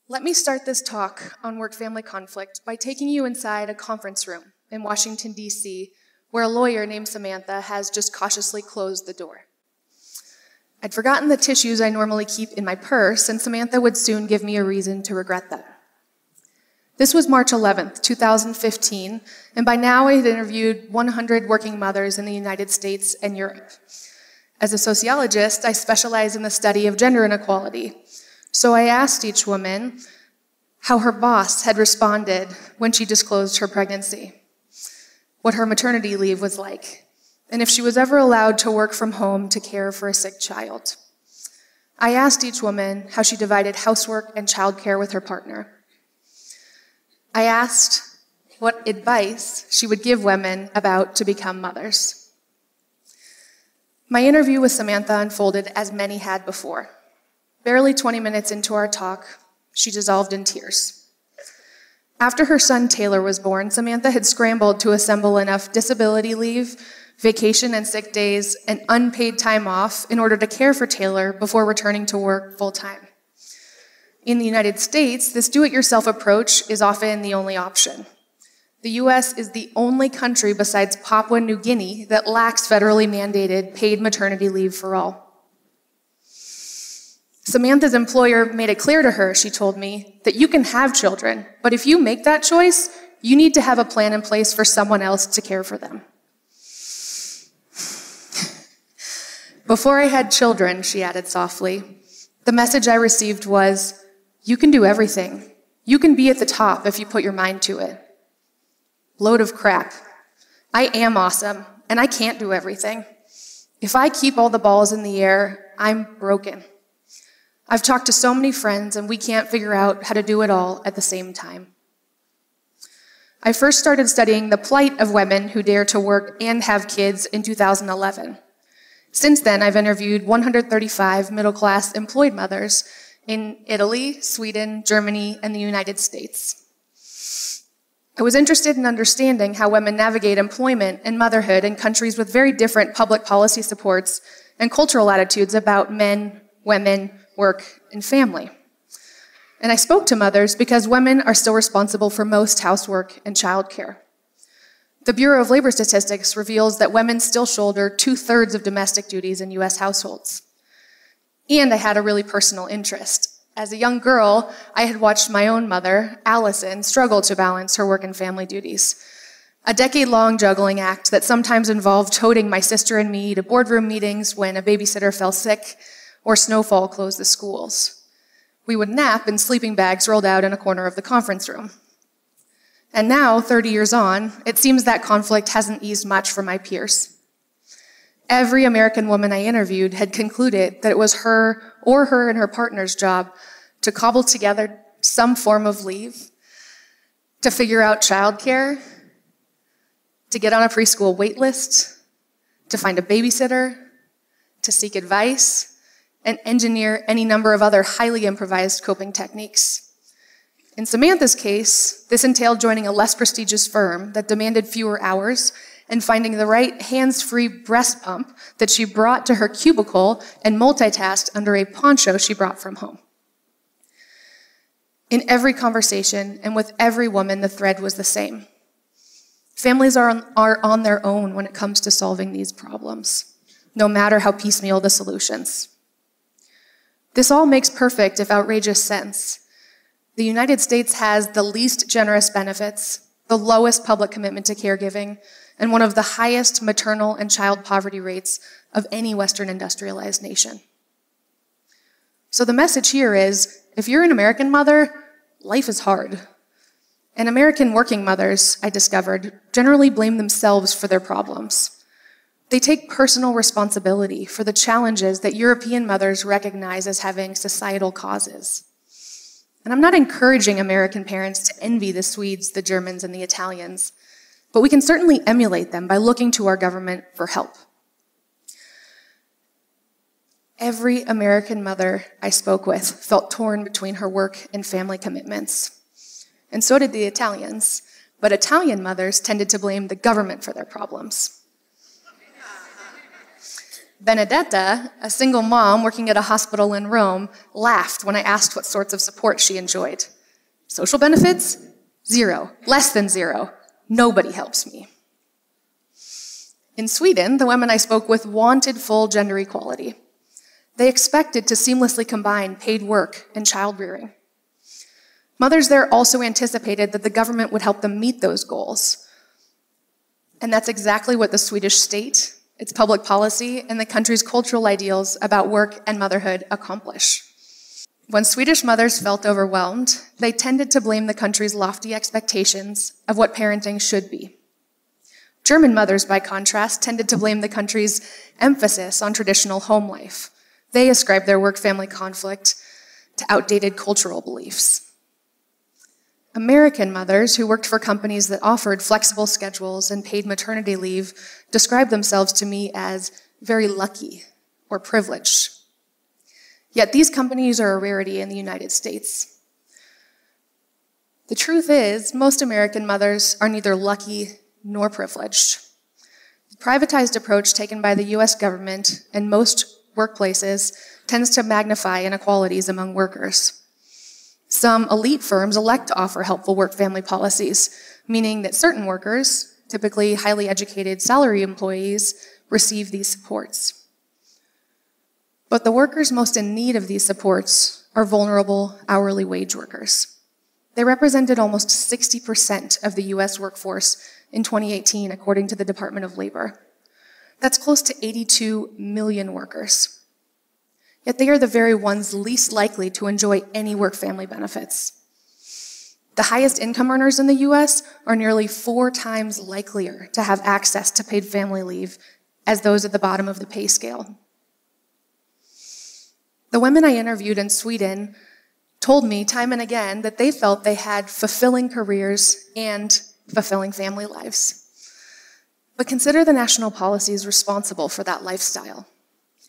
Let me start this talk on work-family conflict by taking you inside a conference room in Washington, D.C., where a lawyer named Samantha has just cautiously closed the door. I'd forgotten the tissues I normally keep in my purse, and Samantha would soon give me a reason to regret that. This was March 11th, 2015, and by now I had interviewed 100 working mothers in the United States and Europe. As a sociologist, I specialize in the study of gender inequality. So I asked each woman how her boss had responded when she disclosed her pregnancy, what her maternity leave was like, and if she was ever allowed to work from home to care for a sick child. I asked each woman how she divided housework and childcare with her partner. I asked what advice she would give women about to become mothers. My interview with Samantha unfolded as many had before. Barely 20 minutes into our talk, she dissolved in tears. After her son Taylor was born, Samantha had scrambled to assemble enough disability leave, vacation and sick days, and unpaid time off in order to care for Taylor before returning to work full-time. In the United States, this do-it-yourself approach is often the only option. The US is the only country besides Papua New Guinea that lacks federally mandated paid maternity leave for all. Samantha's employer made it clear to her, she told me, that you can have children, but if you make that choice, you need to have a plan in place for someone else to care for them. Before I had children, she added softly, the message I received was, you can do everything. You can be at the top if you put your mind to it. Load of crap. I am awesome, and I can't do everything. If I keep all the balls in the air, I'm broken. I've talked to so many friends, and we can't figure out how to do it all at the same time. I first started studying the plight of women who dare to work and have kids in 2011. Since then, I've interviewed 135 middle-class employed mothers in Italy, Sweden, Germany, and the United States. I was interested in understanding how women navigate employment and motherhood in countries with very different public policy supports and cultural attitudes about men, women, work, and family. And I spoke to mothers because women are still responsible for most housework and childcare. The Bureau of Labor Statistics reveals that women still shoulder 2/3 of domestic duties in US households. And I had a really personal interest. As a young girl, I had watched my own mother, Allison, struggle to balance her work and family duties. A decade-long juggling act that sometimes involved toting my sister and me to boardroom meetings when a babysitter fell sick, or snowfall closed the schools. We would nap in sleeping bags rolled out in a corner of the conference room. And now, 30 years on, it seems that conflict hasn't eased much for my peers. Every American woman I interviewed had concluded that it was her or her and her partner's job to cobble together some form of leave, to figure out childcare, to get on a preschool wait list, to find a babysitter, to seek advice, and engineer any number of other highly improvised coping techniques. In Samantha's case, this entailed joining a less prestigious firm that demanded fewer hours and finding the right hands-free breast pump that she brought to her cubicle and multitasked under a poncho she brought from home. In every conversation and with every woman, the thread was the same. Families are on their own when it comes to solving these problems, no matter how piecemeal the solutions. This all makes perfect, if outrageous, sense. The United States has the least generous benefits, the lowest public commitment to caregiving, and one of the highest maternal and child poverty rates of any Western industrialized nation. So the message here is, if you're an American mother, life is hard. And American working mothers, I discovered, generally blame themselves for their problems. They take personal responsibility for the challenges that European mothers recognize as having societal causes. And I'm not encouraging American parents to envy the Swedes, the Germans, and the Italians, but we can certainly emulate them by looking to our government for help. Every American mother I spoke with felt torn between her work and family commitments. And so did the Italians, but Italian mothers tended to blame the government for their problems. Benedetta, a single mom working at a hospital in Rome, laughed when I asked what sorts of support she enjoyed. Social benefits? 0. Less than 0. Nobody helps me. In Sweden, the women I spoke with wanted full gender equality. They expected to seamlessly combine paid work and child-rearing. Mothers there also anticipated that the government would help them meet those goals. And that's exactly what the Swedish state, its public policy, and the country's cultural ideals about work and motherhood accomplish. When Swedish mothers felt overwhelmed, they tended to blame the country's lofty expectations of what parenting should be. German mothers, by contrast, tended to blame the country's emphasis on traditional home life. They ascribed their work-family conflict to outdated cultural beliefs. American mothers who worked for companies that offered flexible schedules and paid maternity leave described themselves to me as very lucky or privileged. Yet these companies are a rarity in the United States. The truth is, most American mothers are neither lucky nor privileged. The privatized approach taken by the US government and most workplaces tends to magnify inequalities among workers. Some elite firms elect to offer helpful work-family policies, meaning that certain workers, typically highly educated salary employees, receive these supports. But the workers most in need of these supports are vulnerable hourly wage workers. They represented almost 60% of the US workforce in 2018, according to the Department of Labor. That's close to 82 million workers. Yet they are the very ones least likely to enjoy any work-family benefits. The highest income earners in the US are nearly 4 times likelier to have access to paid family leave as those at the bottom of the pay scale. The women I interviewed in Sweden told me time and again that they felt they had fulfilling careers and fulfilling family lives. But consider the national policies responsible for that lifestyle.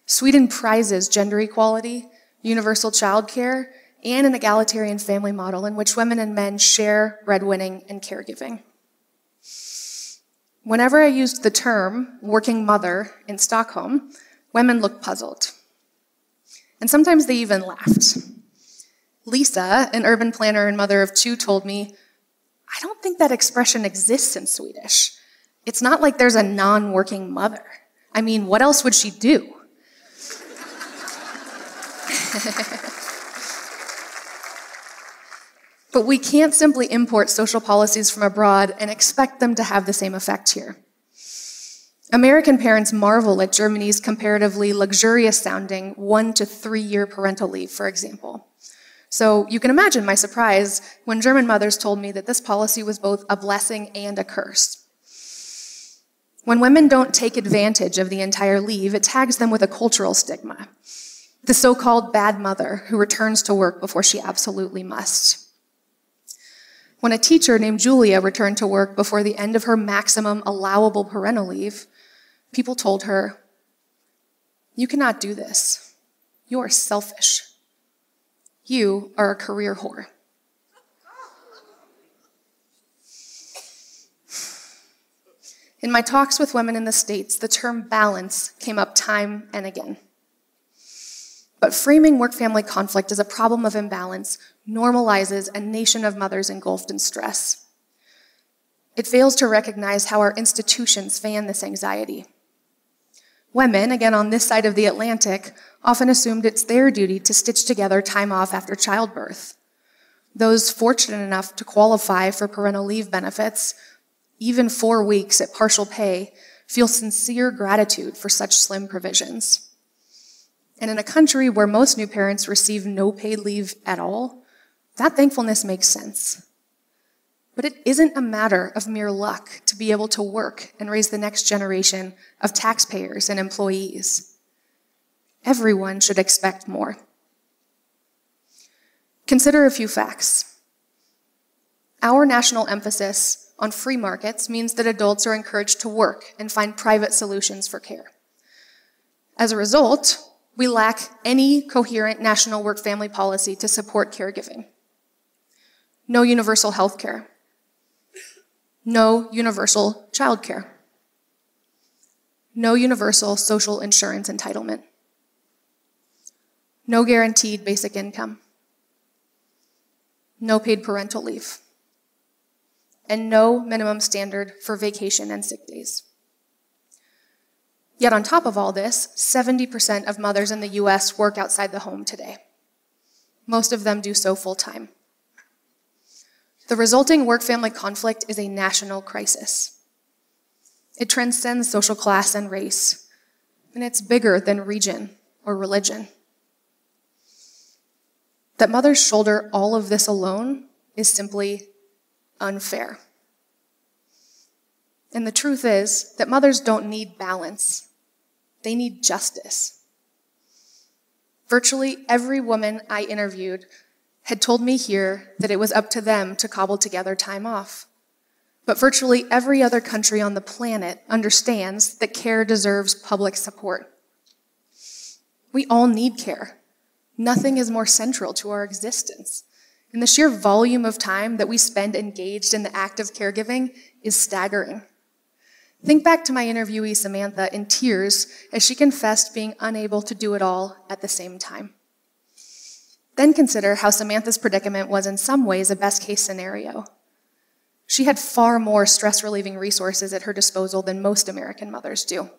Sweden prizes gender equality, universal childcare, and an egalitarian family model in which women and men share breadwinning and caregiving. Whenever I used the term working mother in Stockholm, women looked puzzled. And sometimes they even laughed. Lisa, an urban planner and mother of 2, told me, "I don't think that expression exists in Swedish. It's not like there's a non-working mother. I mean, what else would she do?" But we can't simply import social policies from abroad and expect them to have the same effect here. American parents marvel at Germany's comparatively luxurious-sounding 1 to 3 year parental leave, for example. So you can imagine my surprise when German mothers told me that this policy was both a blessing and a curse. When women don't take advantage of the entire leave, it tags them with a cultural stigma. The so-called bad mother who returns to work before she absolutely must. When a teacher named Julia returned to work before the end of her maximum allowable parental leave, people told her, "You cannot do this. You are selfish. You are a career whore." In my talks with women in the States, the term balance came up time and again. But framing work-family conflict as a problem of imbalance normalizes a nation of mothers engulfed in stress. It fails to recognize how our institutions fan this anxiety. Women, again on this side of the Atlantic, often assumed it's their duty to stitch together time off after childbirth. Those fortunate enough to qualify for parental leave benefits, even 4 weeks at partial pay, feel sincere gratitude for such slim provisions. And in a country where most new parents receive no paid leave at all, that thankfulness makes sense. But it isn't a matter of mere luck to be able to work and raise the next generation of taxpayers and employees. Everyone should expect more. Consider a few facts. Our national emphasis on free markets means that adults are encouraged to work and find private solutions for care. As a result, we lack any coherent national work-family policy to support caregiving. No universal health care. No universal childcare. no universal social insurance entitlement, no guaranteed basic income, no paid parental leave, and no minimum standard for vacation and sick days. Yet on top of all this, 70% of mothers in the US work outside the home today. Most of them do so full-time. The resulting work-family conflict is a national crisis. It transcends social class and race, and it's bigger than region or religion. That mothers shoulder all of this alone is simply unfair. And the truth is that mothers don't need balance. They need justice. Virtually every woman I interviewed had told me here that it was up to them to cobble together time off. But virtually every other country on the planet understands that care deserves public support. We all need care. Nothing is more central to our existence. And the sheer volume of time that we spend engaged in the act of caregiving is staggering. Think back to my interviewee Samantha in tears as she confessed being unable to do it all at the same time. Then consider how Samantha's predicament was in some ways a best-case scenario. She had far more stress-relieving resources at her disposal than most American mothers do.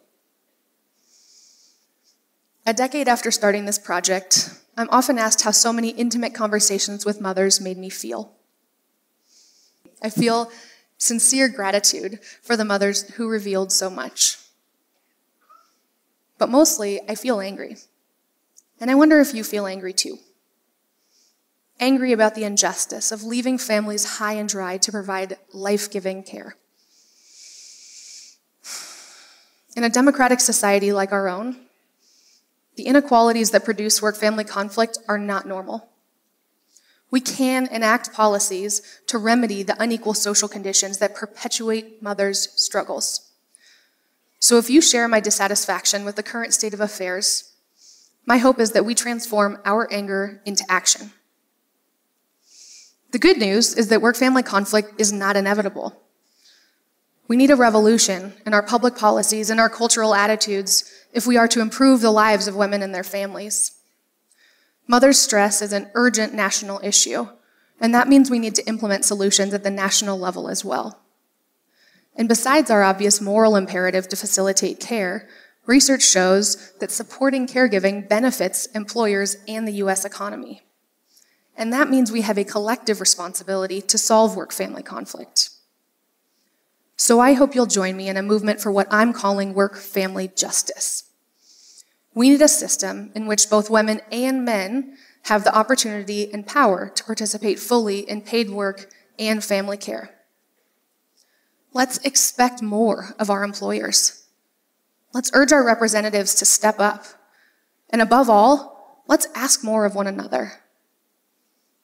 A decade after starting this project, I'm often asked how so many intimate conversations with mothers made me feel. I feel sincere gratitude for the mothers who revealed so much. But mostly, I feel angry. And I wonder if you feel angry too. Angry about the injustice of leaving families high and dry to provide life-giving care. In a democratic society like our own, the inequalities that produce work-family conflict are not normal. We can enact policies to remedy the unequal social conditions that perpetuate mothers' struggles. So if you share my dissatisfaction with the current state of affairs, my hope is that we transform our anger into action. The good news is that work-family conflict is not inevitable. We need a revolution in our public policies and our cultural attitudes if we are to improve the lives of women and their families. Mother's stress is an urgent national issue, and that means we need to implement solutions at the national level as well. And besides our obvious moral imperative to facilitate care, research shows that supporting caregiving benefits employers and the US economy. And that means we have a collective responsibility to solve work-family conflict. So I hope you'll join me in a movement for what I'm calling work-family justice. We need a system in which both women and men have the opportunity and power to participate fully in paid work and family care. Let's expect more of our employers. Let's urge our representatives to step up. And above all, let's ask more of one another.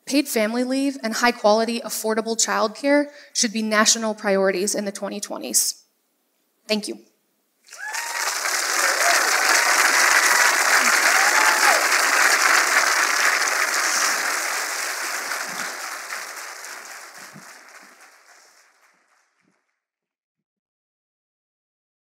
Paid family leave and high-quality, affordable childcare should be national priorities in the 2020s. Thank you.